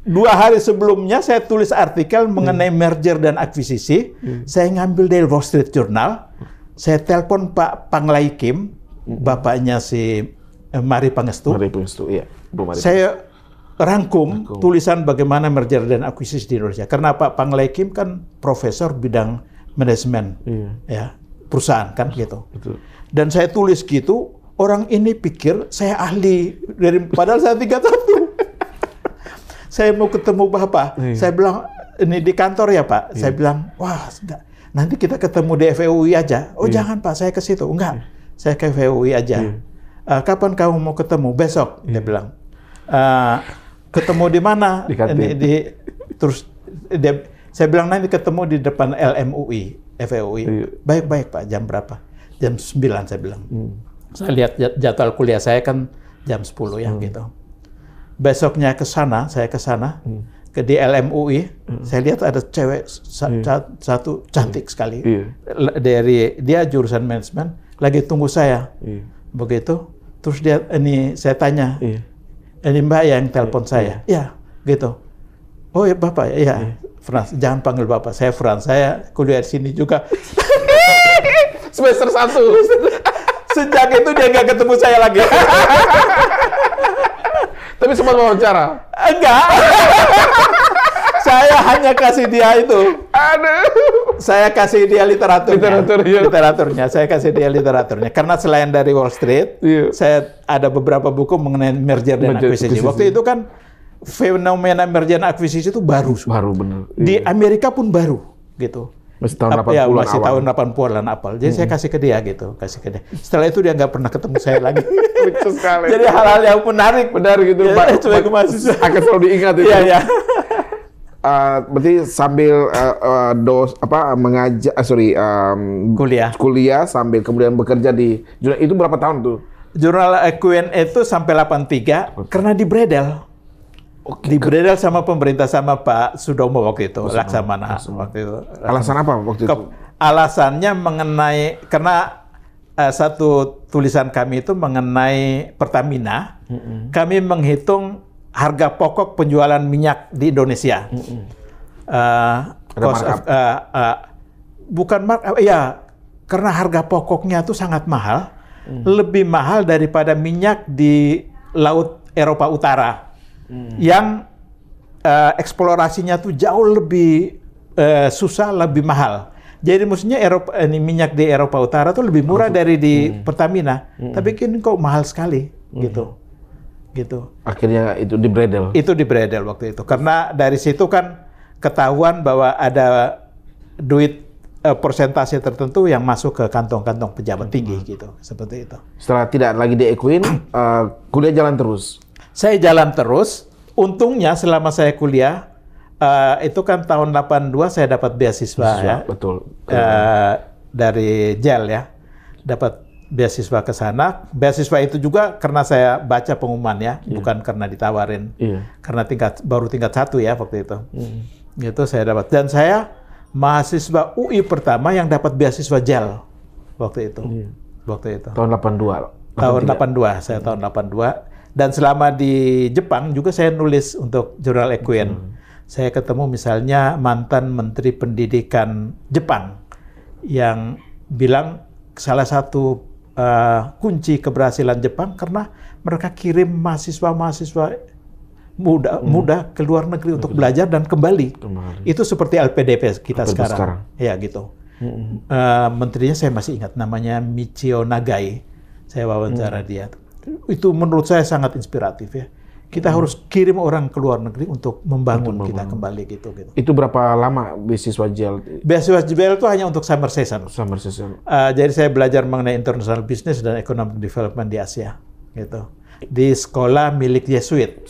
Speaker 2: 2 hari sebelumnya saya tulis artikel mengenai merger dan akuisisi. Saya ngambil dari Wall Street Journal. Saya telepon Pak Panglai Kim, bapaknya si Mari Pangestu.
Speaker 1: Iya.
Speaker 2: Saya rangkum tulisan bagaimana merger dan akuisisi di Indonesia. Karena Pak Panglai Kim kan profesor bidang manajemen, ya perusahaan kan gitu. Betul. Dan saya tulis gitu, orang ini pikir saya ahli padahal saya 31. Saya mau ketemu Bapak. Saya bilang ini di kantor ya Pak. Saya bilang wah enggak. Nanti kita ketemu di FEUI aja. Oh jangan Pak, saya ke situ. Enggak, saya ke FEUI aja. Kapan kamu mau ketemu? Besok, dia bilang. Ketemu di mana? Terus saya bilang nanti ketemu di depan LMUI, FEUI. Baik Pak, jam berapa? Jam 9 saya bilang. Saya lihat jadwal kuliah saya kan jam 10 ya gitu. Besoknya saya ke sana, di LMUI, saya lihat ada cewek satu cantik sekali. Dia jurusan manajemen, lagi tunggu saya. Begitu. Terus saya tanya, ini Mbak yang telepon saya? Ya, gitu. Oh ya Bapak, ya. Frans, jangan panggil Bapak, saya Frans, saya kuliah di sini juga.
Speaker 1: Semester 1.
Speaker 2: Sejak itu dia nggak ketemu saya lagi.
Speaker 1: Tapi sempat wawancara?
Speaker 2: Enggak. Saya hanya kasih dia itu.
Speaker 1: Aduh.
Speaker 2: Saya kasih dia literaturnya. Saya kasih dia literaturnya. Karena selain dari Wall Street, saya ada beberapa buku mengenai merger dan akuisisi. Waktu itu kan fenomena merger dan akuisisi itu baru.
Speaker 1: Baru benar.
Speaker 2: Di Amerika pun baru, gitu.
Speaker 1: Masih tahun 80-an
Speaker 2: masih tahun 80-an awal. Jadi saya kasih ke dia gitu, Setelah itu dia nggak pernah ketemu saya lagi.
Speaker 1: Lucu sekali.
Speaker 2: Jadi hal-hal yang menarik,
Speaker 1: benar gitu, Pak.
Speaker 2: Sebagai mahasiswa
Speaker 1: akan selalu diingat itu.
Speaker 2: Iya.
Speaker 1: Berarti sambil kuliah sambil kemudian bekerja di jurnal itu berapa tahun tuh?
Speaker 2: Jurnal Equine itu sampai 83 karena dibredel. Dibredel sama pemerintah sama Pak Sudomo waktu itu, Laksamana waktu itu.
Speaker 1: Alasan apa waktu itu?
Speaker 2: Alasannya mengenai karena satu tulisan kami itu mengenai Pertamina. Kami menghitung harga pokok penjualan minyak di Indonesia. Bukan markup, ya, karena harga pokoknya itu sangat mahal, lebih mahal daripada minyak di Laut Eropa Utara, yang eksplorasinya tuh jauh lebih susah, lebih mahal. Jadi maksudnya minyak di Eropa Utara tuh lebih murah dari di Pertamina, tapi kini kok mahal sekali, gitu.
Speaker 1: Akhirnya itu dibredel.
Speaker 2: Itu dibredel waktu itu. Karena dari situ kan ketahuan bahwa ada duit persentase tertentu yang masuk ke kantong-kantong pejabat tinggi gitu. Seperti itu.
Speaker 1: Setelah tidak lagi di Equine, kuliah jalan terus?
Speaker 2: Saya jalan terus. Untungnya selama saya kuliah, itu kan tahun 82 saya dapat beasiswa ya.
Speaker 1: Betul.
Speaker 2: Dari JEL ya. Dapat beasiswa ke sana. Beasiswa itu juga karena saya baca pengumumannya, bukan karena ditawarin. Karena baru tingkat 1 ya waktu itu. Gitu saya dapat. Dan saya mahasiswa UI pertama yang dapat beasiswa JEL waktu itu. Waktu itu.
Speaker 1: Tahun 82.
Speaker 2: Tahun 82, saya tahun 82. Dan selama di Jepang juga saya nulis untuk jurnal Ekuen. Saya ketemu misalnya mantan Menteri Pendidikan Jepang yang bilang salah satu kunci keberhasilan Jepang karena mereka kirim mahasiswa-mahasiswa muda ke luar negeri untuk belajar dan kembali. Itu seperti LPDP kita sekarang. Ya gitu. Menterinya saya masih ingat, namanya Michio Nagai. Saya wawancara dia. Itu menurut saya sangat inspiratif ya. Kita harus kirim orang ke luar negeri untuk membangun kita kembali gitu.
Speaker 1: Itu berapa lama beasiswa JEL?
Speaker 2: Beasiswa JEL itu hanya untuk summer session.
Speaker 1: Summer session.
Speaker 2: Jadi saya belajar mengenai international business dan economic development di Asia gitu. Di sekolah milik Jesuit.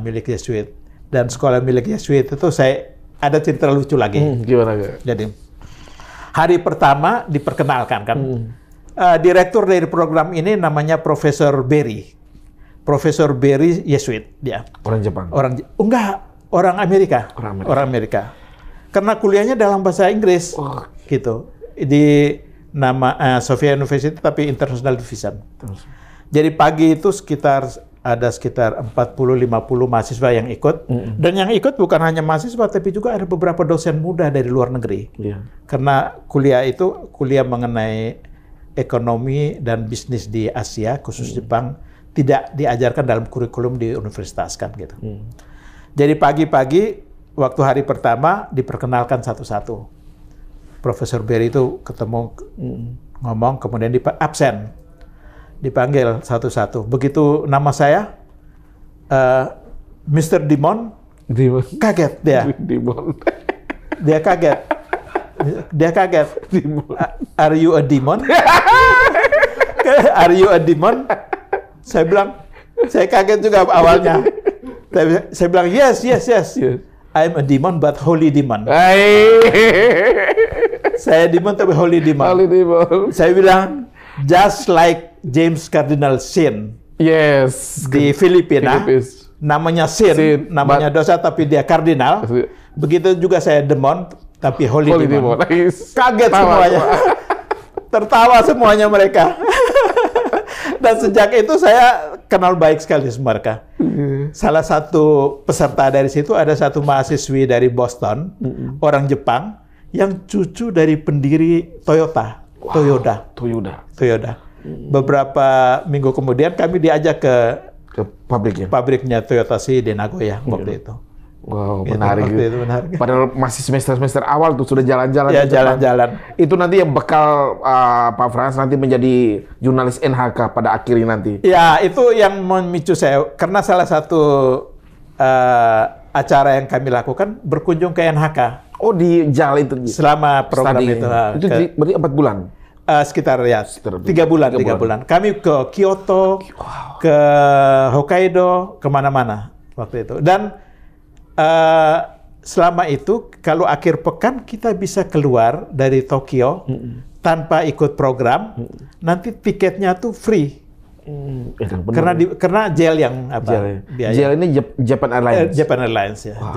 Speaker 2: Milik Jesuit. Dan sekolah milik Jesuit itu saya ada cerita lucu lagi.
Speaker 1: Gimana?
Speaker 2: Jadi hari pertama diperkenalkan kan. Direktur dari program ini namanya Profesor Berry. Profesor Berry Jesuit dia.
Speaker 1: Orang Jepang?
Speaker 2: Orang Amerika. Orang Amerika. Karena kuliahnya dalam bahasa Inggris. Gitu. Di nama Sofia University tapi International Division. Jadi pagi itu sekitar 40-50 mahasiswa yang ikut. Dan yang ikut bukan hanya mahasiswa tapi juga ada beberapa dosen muda dari luar negeri. Karena kuliah mengenai ekonomi dan bisnis di Asia, khusus Jepang, tidak diajarkan dalam kurikulum di universitas kan gitu. Jadi pagi-pagi waktu hari pertama diperkenalkan satu-satu. Profesor Berry itu ketemu ngomong, kemudian absen, dipanggil satu-satu. Begitu nama saya, Mr. Dimon, kaget dia. Dia kaget. Dia kaget. Are you a demon? Are you a demon? Saya bilang, saya kaget juga awalnya. Saya bilang, yes. I'm a demon, but holy demon. Saya demon, tapi holy demon. Saya bilang, just like James Cardinal Sin.
Speaker 1: Yes.
Speaker 2: Di Filipina, namanya Sin, namanya dosa, tapi dia kardinal. Begitu juga saya demon, tapi holy demon. Kaget semuanya. Tertawa semuanya mereka. Dan sejak itu saya kenal baik sekali sama mereka. Salah satu peserta dari situ ada satu mahasiswi dari Boston, orang Jepang, yang cucu dari pendiri Toyota. Beberapa minggu kemudian kami diajak ke pabriknya Toyota di Nagoya waktu itu.
Speaker 1: Wow, menarik. Padahal masih semester awal tuh sudah jalan-jalan.
Speaker 2: Ya, jalan-jalan.
Speaker 1: Itu nanti yang bekal Pak Frans nanti menjadi jurnalis NHK pada akhirnya nanti.
Speaker 2: Ya, itu yang memicu saya. Karena salah satu acara yang kami lakukan berkunjung ke NHK.
Speaker 1: Oh, di JAL itu?
Speaker 2: Selama program itu.
Speaker 1: Itu berarti 4 bulan?
Speaker 2: Sekitar 3 bulan. Kami ke Kyoto, ke Hokkaido, kemana-mana waktu itu. Dan selama itu, kalau akhir pekan kita bisa keluar dari Tokyo tanpa ikut program, nanti tiketnya tuh free. Karena JEL yang biaya.
Speaker 1: JEL ini Japan Airlines.
Speaker 2: Japan Airlines ya. Wow.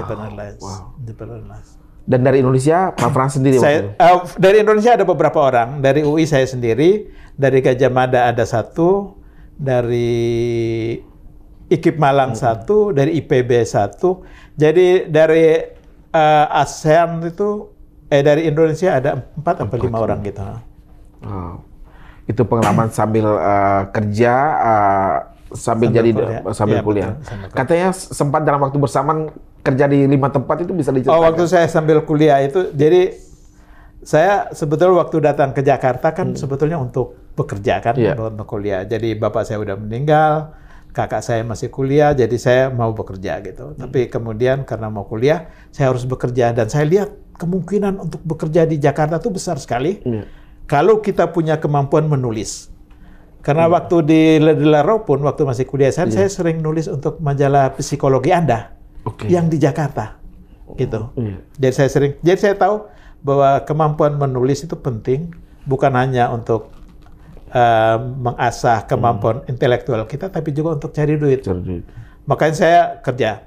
Speaker 2: Japan Airlines.
Speaker 1: Dan dari Indonesia, Pak Frans sendiri?
Speaker 2: Dari Indonesia ada beberapa orang. Dari UI saya sendiri, dari Gajah Mada ada satu, dari IKIP Malang satu, dari IPB satu. Jadi dari ASEAN itu, dari Indonesia ada 4 atau 5 orang gitu.
Speaker 1: Wow. Itu pengalaman sambil kerja, sambil kuliah. Katanya sempat dalam waktu bersamaan kerja di 5 tempat itu bisa diceritakan?
Speaker 2: Waktu saya sambil kuliah itu, jadi saya sebetulnya waktu datang ke Jakarta kan sebetulnya untuk bekerja kan, untuk kuliah. Jadi bapak saya udah meninggal, kakak saya masih kuliah, jadi saya mau bekerja gitu. Tapi kemudian karena mau kuliah, saya harus bekerja. Dan saya lihat kemungkinan untuk bekerja di Jakarta itu besar sekali. Kalau kita punya kemampuan menulis. Karena waktu di Ledlaro pun, waktu masih kuliah, saya sering nulis untuk majalah psikologi Anda. Yang di Jakarta. Gitu. Jadi saya tahu bahwa kemampuan menulis itu penting, bukan hanya untuk mengasah kemampuan intelektual kita, tapi juga untuk cari duit.
Speaker 1: Cari duit.
Speaker 2: Makanya saya kerja.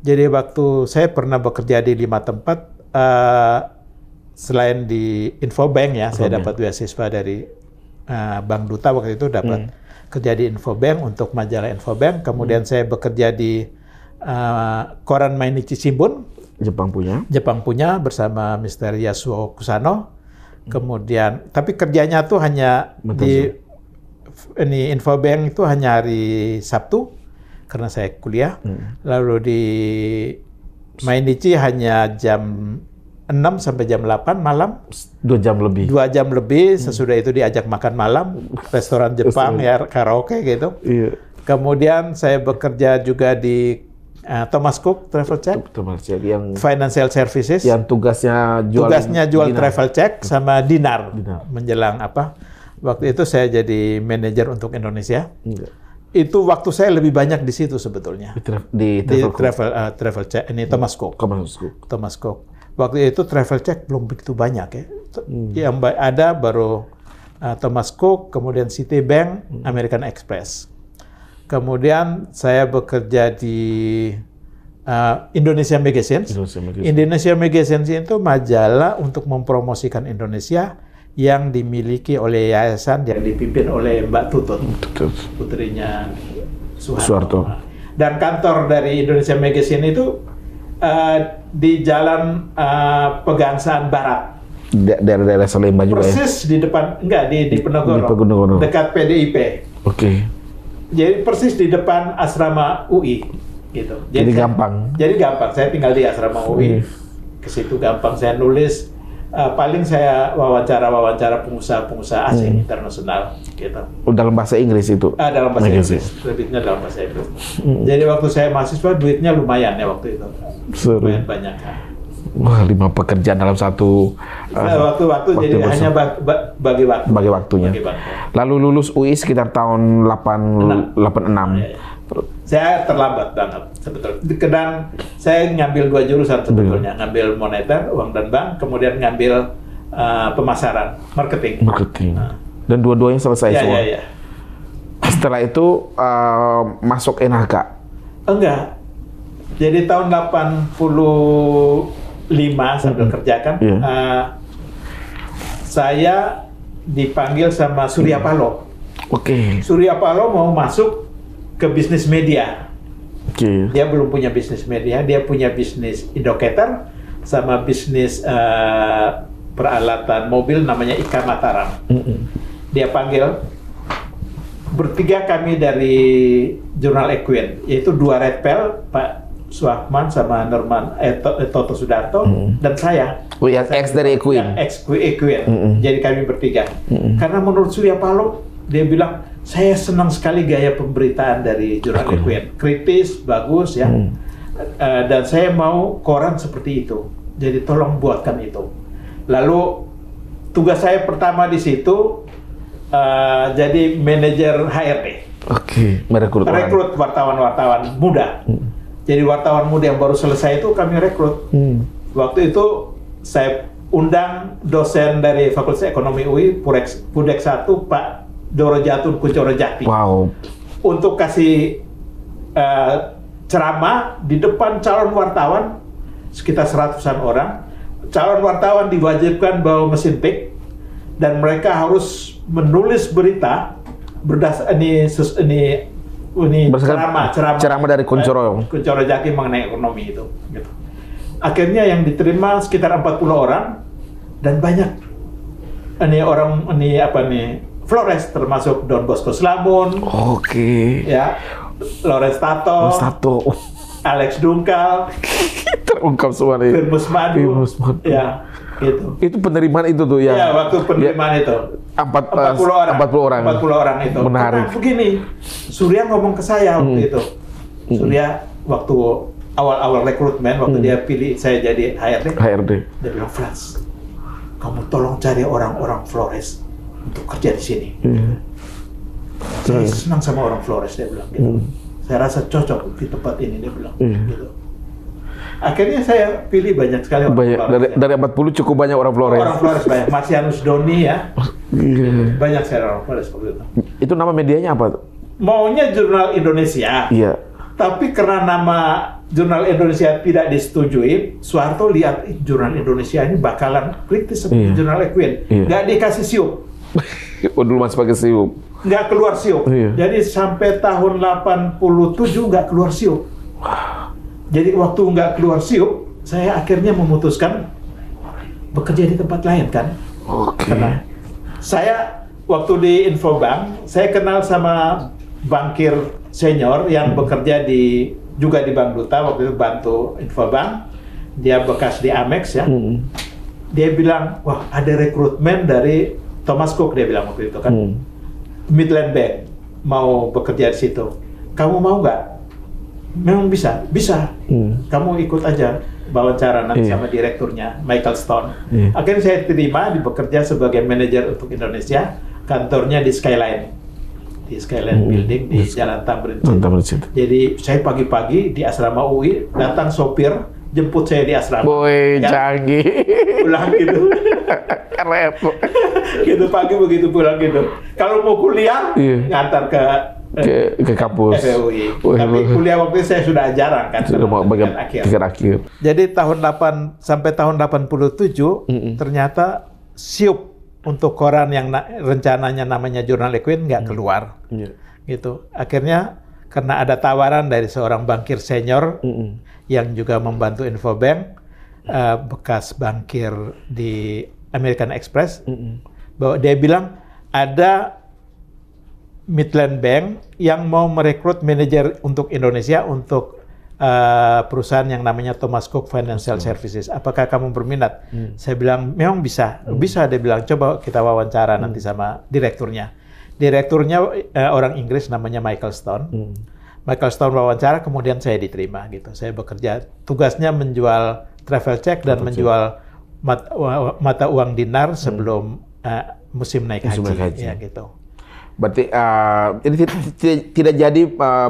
Speaker 2: Jadi waktu saya pernah bekerja di 5 tempat, selain di Infobank ya, saya dapat beasiswa dari Bank Duta waktu itu, dapat kerja di Infobank untuk majalah Infobank. Kemudian saya bekerja di koran Mainichi Shimbun, Jepang punya bersama Mr. Yasuo Kusano. Kemudian, tapi kerjanya tuh hanya di Infobank itu hanya hari Sabtu karena saya kuliah. Lalu di Mainichi hanya jam 6 sampai jam 8 malam.
Speaker 1: 2 jam lebih.
Speaker 2: 2 jam lebih, sesudah itu diajak makan malam, restoran Jepang, ya karaoke gitu.
Speaker 1: Iya.
Speaker 2: Kemudian saya bekerja juga di Thomas Cook Travel Check.
Speaker 1: Thomas Check yang
Speaker 2: Financial Services.
Speaker 1: Yang tugasnya jual
Speaker 2: travel check sama dinar. Menjelang apa? Waktu itu saya jadi manajer untuk Indonesia. Itu waktu saya lebih banyak di situ sebetulnya. Di travel check ini Thomas Cook. Thomas Cook. Waktu itu travel check belum begitu banyak ya. Yang ada baru Thomas Cook, kemudian Citibank, American Express. Kemudian saya bekerja di Indonesia Magazine. Indonesia Magazine itu majalah untuk mempromosikan Indonesia yang dimiliki oleh yayasan yang dipimpin oleh Mbak Tutut. Putrinya Soeharto. Dan kantor dari Indonesia Magazine itu di Jalan Pegangsaan Barat.
Speaker 1: Daerah Salemba juga
Speaker 2: persis ya? Di depan, di Penogoro. Dekat PDIP.
Speaker 1: Oke.
Speaker 2: Jadi persis di depan asrama UI. Gitu.
Speaker 1: Jadi gampang.
Speaker 2: Saya tinggal di asrama UI. Ke situ gampang saya nulis. Paling saya wawancara pengusaha asing internasional gitu.
Speaker 1: Dalam bahasa Inggris itu?
Speaker 2: Dalam bahasa Inggris. Lebihnya dalam bahasa Inggris. Jadi waktu saya mahasiswa duitnya lumayan ya waktu itu. Lumayan banyak.
Speaker 1: Wah, 5 pekerjaan dalam satu
Speaker 2: waktu jadi hanya bagi waktu.
Speaker 1: Bagi waktunya. Lalu lulus UI sekitar tahun 86.
Speaker 2: Ya. Saya terlambat banget sebetulnya. Dan saya ngambil 2 jurusan sebetulnya, ngambil moneter, uang dan bank, kemudian ngambil pemasaran, marketing.
Speaker 1: Dan dua-duanya selesai semua.
Speaker 2: Iya.
Speaker 1: Setelah itu masuk NHK.
Speaker 2: Enggak. Jadi tahun 85 sambil kerjakan, saya dipanggil sama Surya Paloh.
Speaker 1: Oke.
Speaker 2: Surya Paloh mau masuk ke bisnis media.
Speaker 1: Okay.
Speaker 2: Dia belum punya bisnis media, dia punya bisnis Indocater sama bisnis peralatan mobil namanya Ika Mataram. Dia panggil bertiga kami dari jurnal Equine, yaitu 2 Red Pel, Pak Suahman sama Norman Toto Sudarto dan saya.
Speaker 1: Yang ex dari Equine.
Speaker 2: Ex Equine. Jadi kami bertiga. Karena menurut Surya Paloh, dia bilang, saya senang sekali gaya pemberitaan dari jurnal Equine, kritis, bagus ya. Dan saya mau koran seperti itu. Jadi tolong buatkan itu. Lalu tugas saya pertama di situ jadi manajer HRD.
Speaker 1: Oke,
Speaker 2: merekrut wartawan-wartawan muda. Jadi wartawan muda yang baru selesai itu kami rekrut. Waktu itu saya undang dosen dari Fakultas Ekonomi UI, Pudek 1, Pak Doro Jatun Kuncoro Jati.
Speaker 1: Wow.
Speaker 2: Untuk kasih ceramah di depan calon wartawan sekitar 100-an orang. Calon wartawan diwajibkan bawa mesin tik dan mereka harus menulis berita berdasar ceramah dari Kuncoro Jati mengenai ekonomi itu. Gitu. Akhirnya yang diterima sekitar 40 orang dan banyak Flores, termasuk Don Bosco Slamun, ya, Lawrence Tato, Alex Dungkal,
Speaker 1: terungkap semua nih.
Speaker 2: Firmus Madu, ya, gitu.
Speaker 1: Itu penerimaan itu tuh ya?
Speaker 2: Ya, waktu penerimaan itu. 40 orang itu.
Speaker 1: Menarik.
Speaker 2: Karena begini, Surya ngomong ke saya waktu itu. Surya waktu awal-awal rekrutmen, waktu dia pilih saya jadi HRD. Dia bilang, Frans, kamu tolong cari orang-orang Flores untuk kerja di sini. Saya senang sama orang Flores, dia bilang gitu. Saya rasa cocok di tempat ini, dia bilang gitu. Akhirnya saya pilih banyak sekali orang Flores.
Speaker 1: Dari 40 cukup banyak orang Flores.
Speaker 2: Orang Flores banyak. Marcianus Doni ya, Banyak shareholder pada seperti itu.
Speaker 1: Itu nama medianya apa?
Speaker 2: Maunya Jurnal Indonesia.
Speaker 1: Iya.
Speaker 2: Tapi karena nama Jurnal Indonesia tidak disetujui, Soeharto lihat Jurnal Indonesia ini bakalan kritis seperti Jurnal Equine. Nggak dikasih siup.
Speaker 1: Oh, dulu masih pakai siup.
Speaker 2: Nggak keluar siup. Jadi sampai tahun 87 nggak keluar siup. Jadi waktu nggak keluar siup, saya akhirnya memutuskan bekerja di tempat lain kan. Karena saya waktu di Infobank, saya kenal sama bankir senior yang bekerja juga di Bank Duta, waktu itu bantu Infobank. Dia bekas di Amex ya. Dia bilang, wah ada rekrutmen dari Thomas Cook, dia bilang waktu itu kan. Midland Bank mau bekerja di situ. Kamu mau nggak? Memang bisa. Kamu ikut aja wawancara nanti sama direkturnya, Michael Stone. Akhirnya saya terima bekerja sebagai manajer untuk Indonesia. Kantornya di Skyline Building di Jalan Tamrin. Jadi saya pagi-pagi di asrama UI, datang sopir jemput saya di asrama.
Speaker 1: Boy, canggih.
Speaker 2: Pulang gitu.
Speaker 1: Keren.
Speaker 2: Gitu pagi begitu pulang gitu. Kalau mau kuliah, ngantar ke kampus FUI. Tapi kuliah waktu itu saya sudah jarang kan.
Speaker 1: Sudah mau bagian akhir.
Speaker 2: Jadi sampai tahun 87 ternyata siup untuk koran yang rencananya namanya Jurnal Equine nggak keluar. Gitu. Akhirnya karena ada tawaran dari seorang bankir senior yang juga membantu Infobank, bekas bankir di American Express, bahwa dia bilang ada Midland Bank yang mau merekrut manajer untuk Indonesia untuk perusahaan yang namanya Thomas Cook Financial Services. Apakah kamu berminat? Saya bilang memang bisa. Bisa, dia bilang coba kita wawancara nanti sama direkturnya. Direkturnya orang Inggris namanya Michael Stone. Michael Stone wawancara, kemudian saya diterima gitu. Saya bekerja, tugasnya menjual travel check dan menjual mata uang dinar sebelum musim naik haji. Ya gitu.
Speaker 1: Berarti ini tidak jadi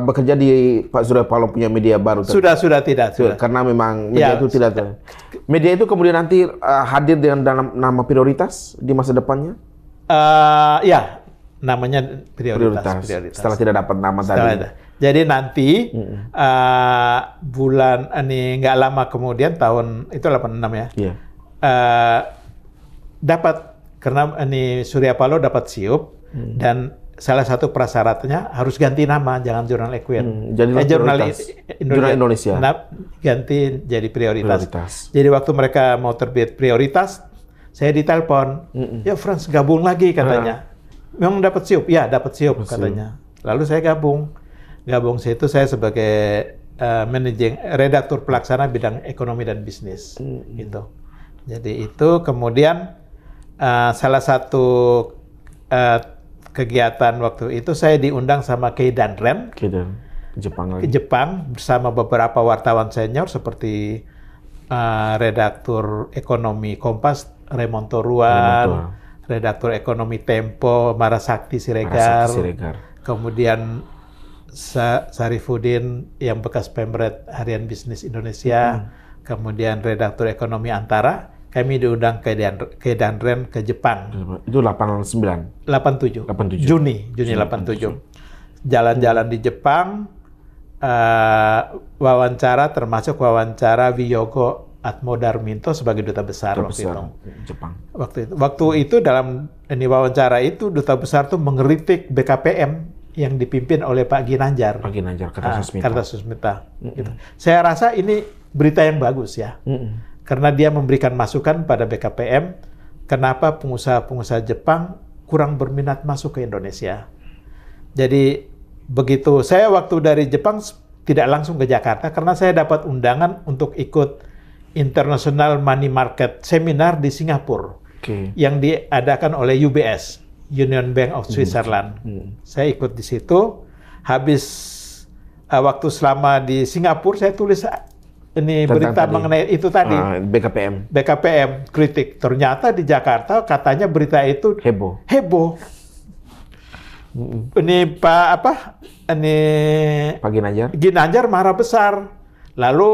Speaker 1: bekerja di Pak Surya Paloh punya media baru?
Speaker 2: Sudah tidak.
Speaker 1: Karena memang media itu tidak. Media itu kemudian nanti hadir dengan nama prioritas di masa depannya?
Speaker 2: Ya, namanya prioritas.
Speaker 1: Setelah tidak dapat nama tadi.
Speaker 2: Jadi nanti bulan ini nggak lama kemudian tahun itu 86 ya. Dapat karena ini Surya Paloh dapat siup. Dan salah satu prasyaratnya harus ganti nama, jangan Jurnal Equine.
Speaker 1: Jurnal Indonesia.
Speaker 2: Ganti jadi prioritas. Jadi waktu mereka mau terbit prioritas, saya ditelepon. Ya Frans gabung lagi katanya. Memang dapat siup? Ya dapat siup katanya. Lalu saya gabung situ saya sebagai managing redaktur pelaksana bidang ekonomi dan bisnis. Gitu. Jadi itu kemudian salah satu kegiatan waktu itu saya diundang sama Kei Danren ke Jepang bersama beberapa wartawan senior seperti redaktur ekonomi Kompas Raymond Toruan, redaktur ekonomi Tempo Marasakti Siregar. Kemudian Sarifudin yang bekas pemret Harian Bisnis Indonesia, kemudian redaktur ekonomi Antara. Kami diundang ke Danren ke Jepang.
Speaker 1: Itu 87.
Speaker 2: Juni 87. Jalan-jalan di Jepang, termasuk wawancara Wiyogo Atmodarminto sebagai duta besar waktu itu.
Speaker 1: Jepang.
Speaker 2: Waktu itu dalam wawancara itu duta besar tuh mengkritik BKPM yang dipimpin oleh Pak Ginanjar. Kartasusmita. Gitu. Saya rasa ini berita yang bagus ya. Karena dia memberikan masukan pada BKPM, kenapa pengusaha-pengusaha Jepang kurang berminat masuk ke Indonesia. Jadi begitu saya waktu dari Jepang tidak langsung ke Jakarta, karena saya dapat undangan untuk ikut International Money Market Seminar di Singapura, yang diadakan oleh UBS, Union Bank of Switzerland. Saya ikut di situ, habis waktu selama di Singapura saya tulis berita mengenai itu tadi. BKPM kritik. Ternyata di Jakarta katanya berita itu heboh. Ini Pak
Speaker 1: Ginanjar
Speaker 2: marah besar. Lalu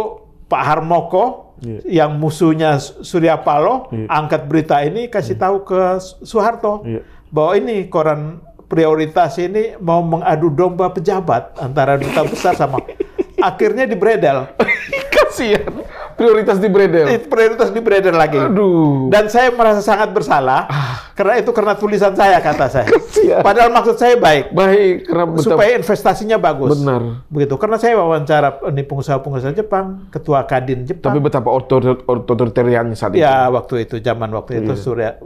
Speaker 2: Pak Harmoko yang musuhnya Surya Paloh angkat berita ini kasih tahu ke Soeharto bahwa ini koran Prioritas ini mau mengadu domba pejabat antara duta besar sama akhirnya dibredel.
Speaker 1: Kasihan. Prioritas dibredel.
Speaker 2: Prioritas dibredel lagi.
Speaker 1: Aduh.
Speaker 2: Dan saya merasa sangat bersalah karena tulisan saya, kata saya.
Speaker 1: Kasihan.
Speaker 2: Padahal maksud saya baik.
Speaker 1: Baik,
Speaker 2: supaya investasinya bagus.
Speaker 1: Benar.
Speaker 2: Begitu. Karena saya wawancara ini pengusaha-pengusaha Jepang, ketua Kadin Jepang.
Speaker 1: Tapi betapa otoritariannya saat itu.
Speaker 2: Ya, waktu itu itu Surya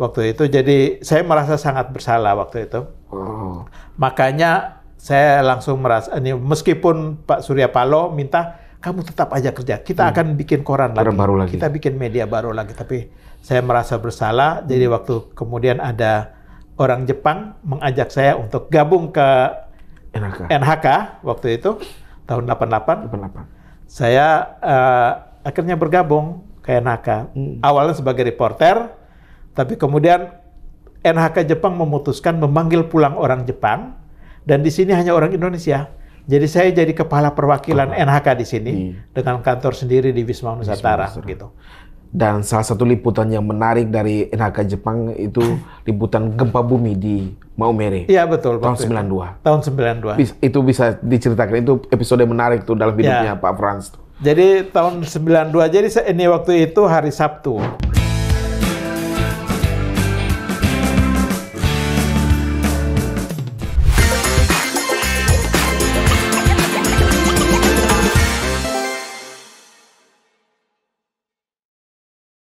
Speaker 2: waktu itu, jadi saya merasa sangat bersalah waktu itu. Makanya saya langsung merasa, ini meskipun Pak Surya Paloh minta, kamu tetap aja kerja, kita akan bikin koran
Speaker 1: baru lagi,
Speaker 2: kita bikin media baru lagi. Tapi saya merasa bersalah, jadi waktu kemudian ada orang Jepang mengajak saya untuk gabung ke NHK waktu itu, tahun 88. Saya akhirnya bergabung ke NHK, awalnya sebagai reporter, tapi kemudian NHK Jepang memutuskan memanggil pulang orang Jepang, dan di sini hanya orang Indonesia. Jadi saya jadi kepala perwakilan NHK di sini dengan kantor sendiri di Wisma Nusantara gitu.
Speaker 1: Dan salah satu liputan yang menarik dari NHK Jepang itu liputan gempa bumi di Maumere.
Speaker 2: Iya betul.
Speaker 1: Tahun 92.
Speaker 2: Tahun 92.
Speaker 1: Itu bisa diceritakan, itu episode menarik tuh dalam hidupnya Pak Frans.
Speaker 2: Jadi tahun 92, jadi ini waktu itu hari Sabtu.